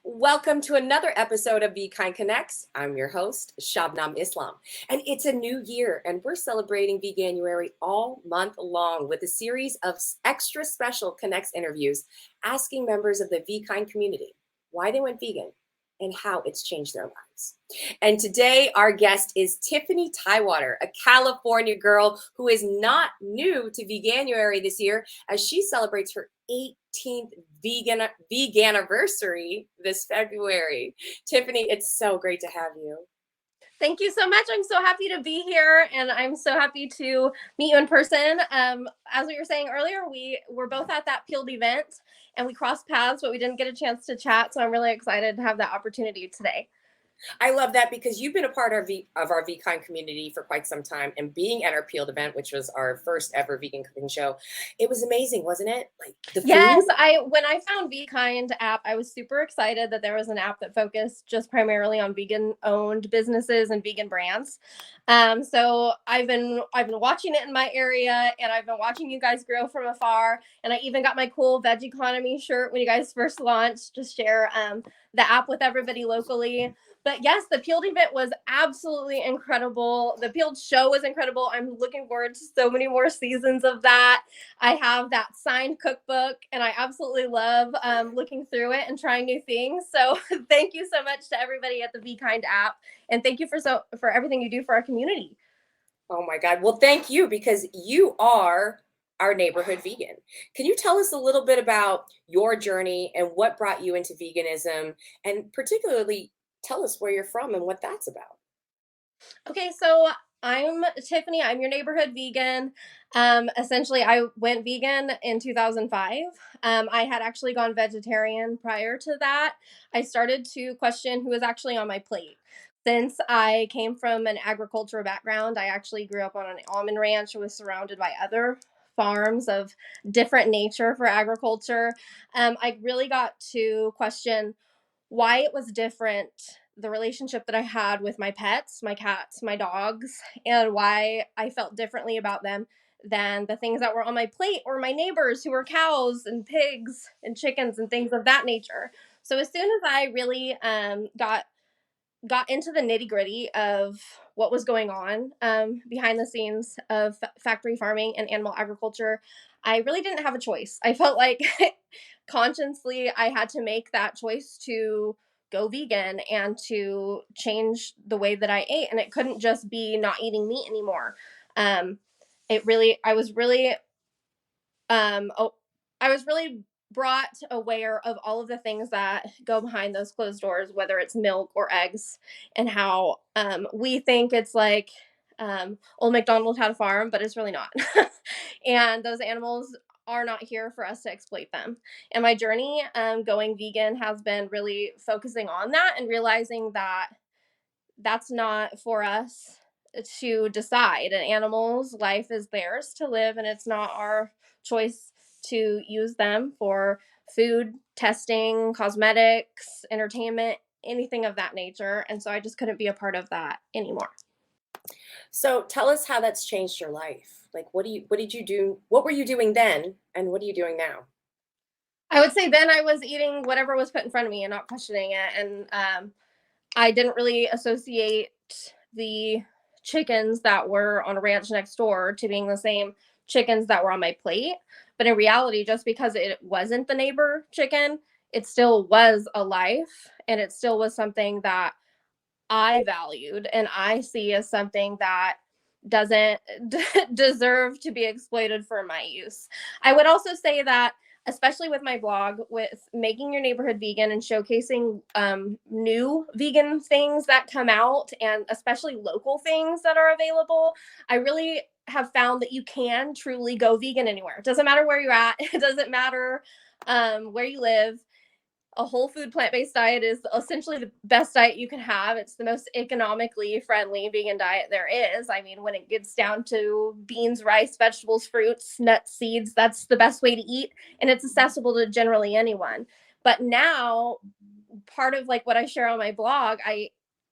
Welcome to another episode of Be Kind Connects. I'm your host, Shabnam Islam. And it's a new year, and we're celebrating Veganuary all month long with a series of extra special Connects interviews asking members of the Be Kind community why they went vegan and how it's changed their lives. And today, our guest is Tiffany Tiwater, a California girl who is not new to Veganuary this year as she celebrates her 18th veganiversary this February. Tiffany, it's so great to have you. Thank you so much. I'm so happy to be here, and I'm so happy to meet you in person. As we were saying earlier, we were both at that Peeled event, and we crossed paths, but we didn't get a chance to chat, so I'm really excited to have that opportunity today. I love that because you've been a part of our VKind community for quite some time, and being at our Peeled event, which was our first ever vegan cooking show, it was amazing, wasn't it? Like the food. Yes, when I found VKind app, I was super excited that there was an app that focused just primarily on vegan-owned businesses and vegan brands. So I've been watching it in my area, and I've been watching you guys grow from afar. And I even got my cool veggie economy shirt when you guys first launched to share the app with everybody locally. But yes, the Peeled event was absolutely incredible. The Peeled show was incredible. I'm looking forward to so many more seasons of that. I have that signed cookbook, and I absolutely love looking through it and trying new things. So thank you so much to everybody at the VKind app, and thank you for everything you do for our community. Oh my God. Well, thank you, because you are our neighborhood vegan. Can you tell us a little bit about your journey and what brought you into veganism, and particularly tell us where you're from and what that's about? Okay, so I'm Tiffany. I'm your neighborhood vegan. Essentially, I went vegan in 2005. I had actually gone vegetarian prior to that. I started to question who was actually on my plate. Since I came from an agricultural background, I actually grew up on an almond ranch and was surrounded by other farms of different nature for agriculture. I really got to question why it was different, the relationship that I had with my pets, my cats, my dogs, and why I felt differently about them than the things that were on my plate or my neighbors who were cows and pigs and chickens and things of that nature. So as soon as I really got into the nitty gritty of what was going on behind the scenes of factory farming and animal agriculture, I really didn't have a choice. I felt like consciously I had to make that choice to go vegan and to change the way that I ate. And it couldn't just be not eating meat anymore. Um, I was really, I was really brought aware of all of the things that go behind those closed doors, whether it's milk or eggs, and how we think it's like old MacDonald had a farm, but it's really not. And those animals are not here for us to exploit them. And my journey going vegan has been really focusing on that and realizing that that's not for us to decide. An animal's life is theirs to live, and it's not our choice to use them for food, testing, cosmetics, entertainment, anything of that nature. And so I just couldn't be a part of that anymore. So tell us how that's changed your life. Like, what did you do? What were you doing then, and what are you doing now? I would say then I was eating whatever was put in front of me and not questioning it. And I didn't really associate the chickens that were on a ranch next door to being the same chickens that were on my plate. But in reality, just because it wasn't the neighbor chicken, it still was a life, and it still was something that I valued and I see as something that doesn't deserve to be exploited for my use. I would also say that, especially with my blog, with making your neighborhood vegan and showcasing new vegan things that come out, and especially local things that are available, I really have found that you can truly go vegan anywhere. It doesn't matter where you're at. It doesn't matter where you live. A whole food plant-based diet is essentially the best diet you can have. It's the most economically friendly vegan diet there is. I mean, when it gets down to beans, rice, vegetables, fruits, nuts, seeds, that's the best way to eat, and it's accessible to generally anyone. But now, part of like what I share on my blog,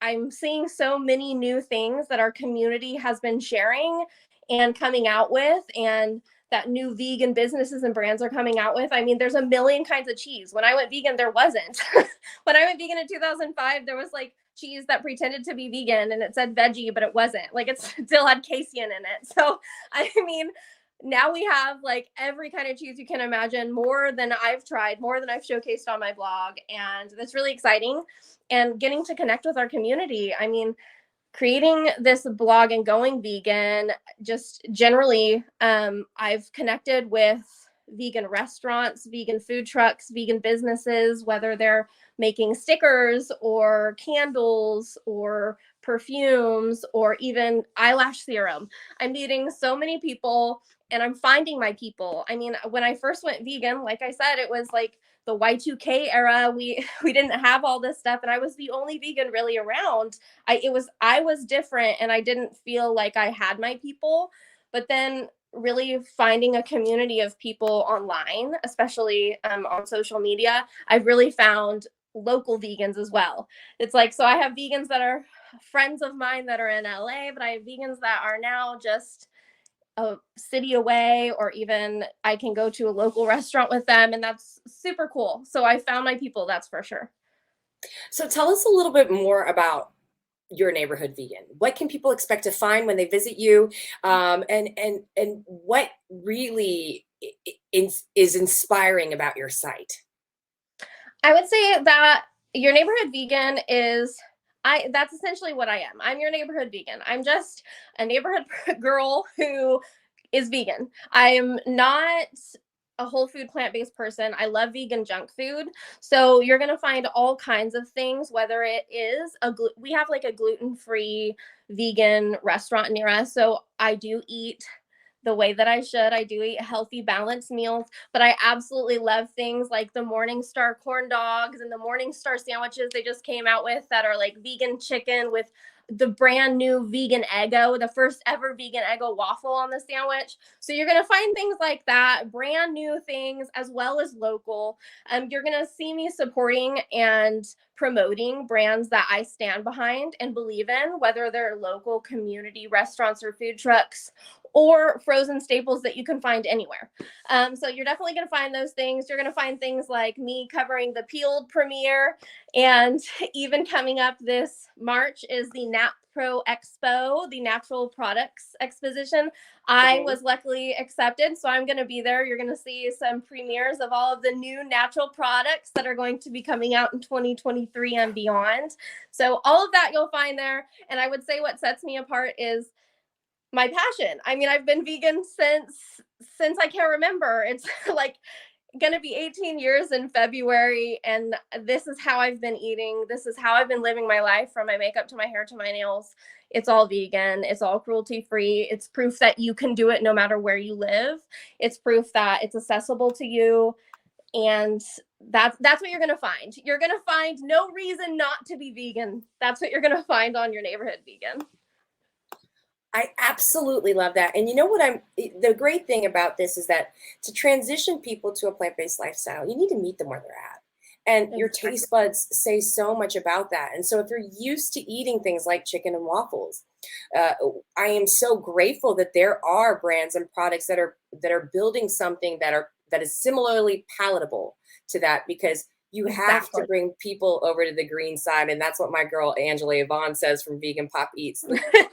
I'm seeing so many new things that our community has been sharing and coming out with, and that new vegan businesses and brands are coming out with. I mean, there's a million kinds of cheese. When I went vegan, there wasn't. When I went vegan in 2005, there was like cheese that pretended to be vegan and it said veggie, but it wasn't. Like it still had casein in it. So, I mean, now we have like every kind of cheese you can imagine, more than I've tried, more than I've showcased on my blog. And that's really exciting. And getting to connect with our community. I mean, creating this blog and going vegan, just generally, I've connected with vegan restaurants, vegan food trucks, vegan businesses, whether they're making stickers or candles or perfumes or even eyelash serum. I'm meeting so many people and I'm finding my people. I mean, when I first went vegan, like I said, it was like the Y2K era. We didn't have all this stuff, and I was the only vegan really around. I was different, and I didn't feel like I had my people. But then really finding a community of people online, especially on social media, I've really found local vegans as well. It's like, so I have vegans that are friends of mine that are in LA, but I have vegans that are now just a city away, or even I can go to a local restaurant with them, and that's super cool. So I found my people, that's for sure. So tell us a little bit more about your neighborhood vegan. What can people expect to find when they visit you, and what really is inspiring about your site? I would say that your neighborhood vegan is that's essentially what I am. I'm your neighborhood vegan. I'm just a neighborhood girl who is vegan. I'm not a whole food plant-based person. I love vegan junk food. So you're going to find all kinds of things, whether it is we have like a gluten-free vegan restaurant near us. So I do eat the way that I should. I do eat healthy, balanced meals, but I absolutely love things like the Morning Star corn dogs and the Morning Star sandwiches they just came out with that are like vegan chicken with the brand new vegan Eggo, the first ever vegan Eggo waffle on the sandwich. So you're going to find things like that, brand new things, as well as local. You're going to see me supporting and promoting brands that I stand behind and believe in, whether they're local community restaurants or food trucks, or frozen staples that you can find anywhere. So you're definitely going to find those things. You're going to find things like me covering the Peeled premiere, and even coming up this March is the NatPro Expo, the Natural Products Exposition. I was luckily accepted, so I'm going to be there. You're going to see some premieres of all of the new natural products that are going to be coming out in 2023 and beyond. So all of that you'll find there. And I would say what sets me apart is my passion. I mean, I've been vegan since I can remember. It's like going to be 18 years in February, and this is how I've been eating. This is how I've been living my life, from my makeup to my hair to my nails. It's all vegan. It's all cruelty free. It's proof that you can do it no matter where you live. It's proof that it's accessible to you. And that's what you're going to find. You're going to find no reason not to be vegan. That's what you're going to find on your neighborhood vegan. I absolutely love that. And you know what, the great thing about this is that to transition people to a plant-based lifestyle, you need to meet them where they're at. And your taste buds say so much about that. And so if you're used to eating things like chicken and waffles, I am so grateful that there are brands and products that are building something that is similarly palatable to that, because you have to bring people over to the green side. And that's what my girl Angela Yvonne says from Vegan Pop Eats.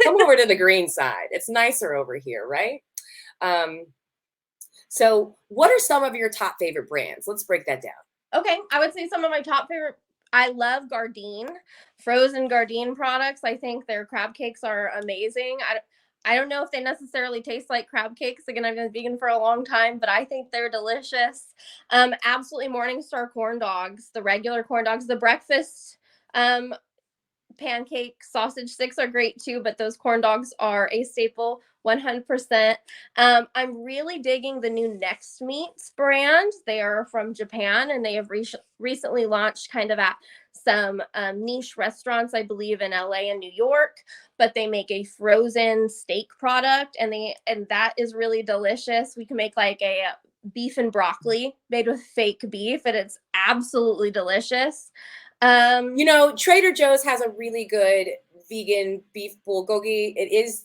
Come over to the green side. It's nicer over here, right? So what are some of your top favorite brands? Let's break that down. Okay, I would say some of my top favorite, I love Gardein, frozen Gardein products. I think their crab cakes are amazing. I don't know if they necessarily taste like crab cakes. Again, I've been vegan for a long time, but I think they're delicious. Absolutely Morningstar corn dogs, the regular corn dogs, the breakfast pancake sausage sticks are great too, but those corn dogs are a staple 100%. I'm really digging the new Next Meats brand. They are from Japan, and they have recently launched kind of at some niche restaurants, I believe in LA and New York, but they make a frozen steak product, and that is really delicious. We can make like a beef and broccoli made with fake beef, and it's absolutely delicious. Trader Joe's has a really good vegan beef bulgogi. It is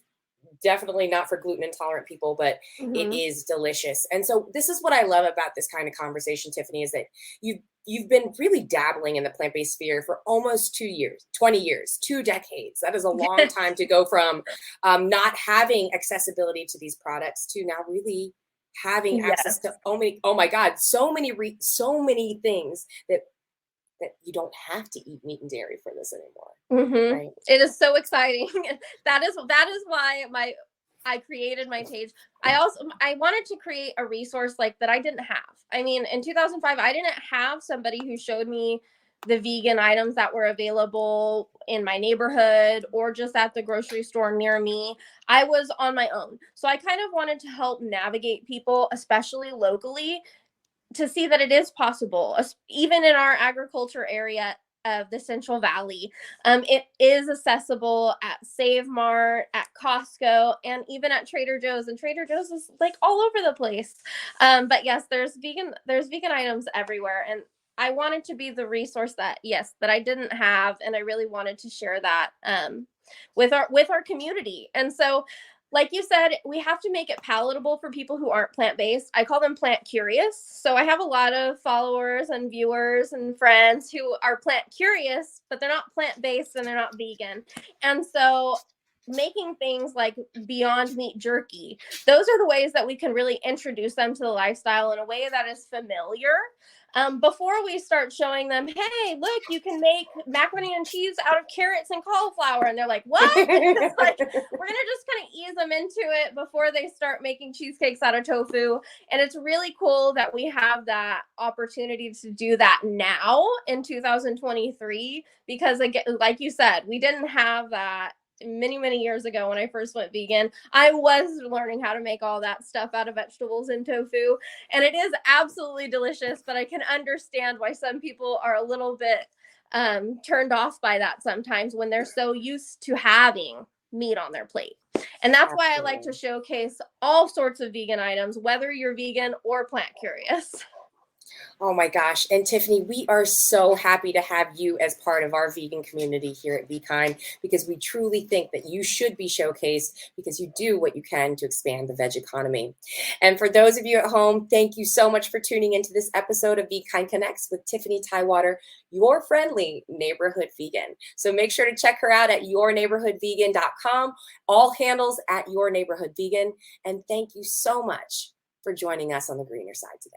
definitely not for gluten intolerant people, but it Mhm. is delicious. And so this is what I love about this kind of conversation, Tiffany, is that you've been really dabbling in the plant-based sphere for almost 2 years, 20 years, 2 decades. That is a long time to go from not having accessibility to these products to now really having access to, Yes. oh my God, so many things that you don't have to eat meat and dairy for this anymore, Mhm. right? It is so exciting. That is why I created my page. I wanted to create a resource like that I didn't have. I mean, in 2005, I didn't have somebody who showed me the vegan items that were available in my neighborhood or just at the grocery store near me. I was on my own. So I kind of wanted to help navigate people, especially locally, to see that it is possible, even in our agriculture area of the Central Valley. It is accessible at Save Mart, at Costco, and even at Trader Joe's. And Trader Joe's is like all over the place. But yes, there's vegan items everywhere. And I wanted to be the resource that, yes, that I didn't have, and I really wanted to share that with our community. And so, like you said, we have to make it palatable for people who aren't plant-based. I call them plant curious. So I have a lot of followers and viewers and friends who are plant curious, but they're not plant-based and they're not vegan. And so making things like Beyond Meat jerky, those are the ways that we can really introduce them to the lifestyle in a way that is familiar, before we start showing them, hey, look, you can make macaroni and cheese out of carrots and cauliflower. And they're like, what? It's like, we're going to just kind of ease them into it before they start making cheesecakes out of tofu. And it's really cool that we have that opportunity to do that now in 2023, because again, like you said, we didn't have that many years ago when I first went vegan. I was learning how to make all that stuff out of vegetables and tofu, and it is absolutely delicious, but I can understand why some people are a little bit turned off by that sometimes when they're so used to having meat on their plate. And that's why I like to Absolutely. showcase all sorts of vegan items, whether you're vegan or plant curious. Oh my gosh. And Tiffany, we are so happy to have you as part of our vegan community here at Be Kind, because we truly think that you should be showcased because you do what you can to expand the veg economy. And for those of you at home, thank you so much for tuning into this episode of Be Kind Connects with Tiffany Tiwater, your friendly neighborhood vegan. So make sure to check her out at yourneighborhoodvegan.com, all handles at Your Neighborhood Vegan. And thank you so much for joining us on the greener side today.